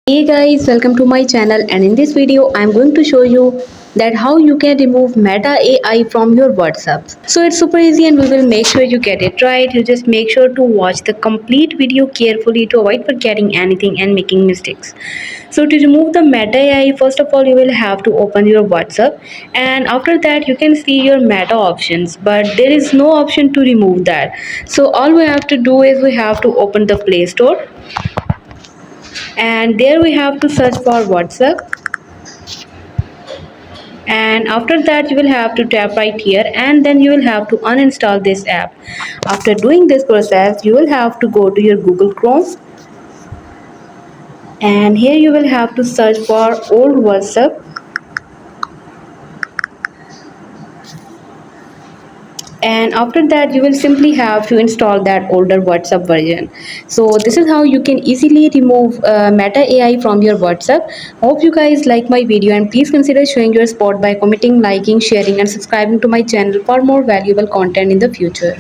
Hey guys, welcome to my channel, and in this video I'm going to show you that how you can remove Meta AI from your WhatsApp. So it's super easy and we will make sure you get it right. You just make sure to watch the complete video carefully to avoid forgetting anything and making mistakes. So to remove the Meta AI, first of all you will have to open your WhatsApp, and after that you can see your Meta options, but there is no option to remove that. So all we have to do is we have to open the Play Store, and there we have to search for WhatsApp, and after that you will have to tap right here, and then you will have to uninstall this app. After doing this process you will have to go to your Google Chrome, and here you will have to search for old WhatsApp, and after that you will simply have to install that older WhatsApp version. So this is how you can easily remove Meta AI from your WhatsApp. Hope you guys like my video, and please consider showing your support by commenting, liking, sharing and subscribing to my channel for more valuable content in the future.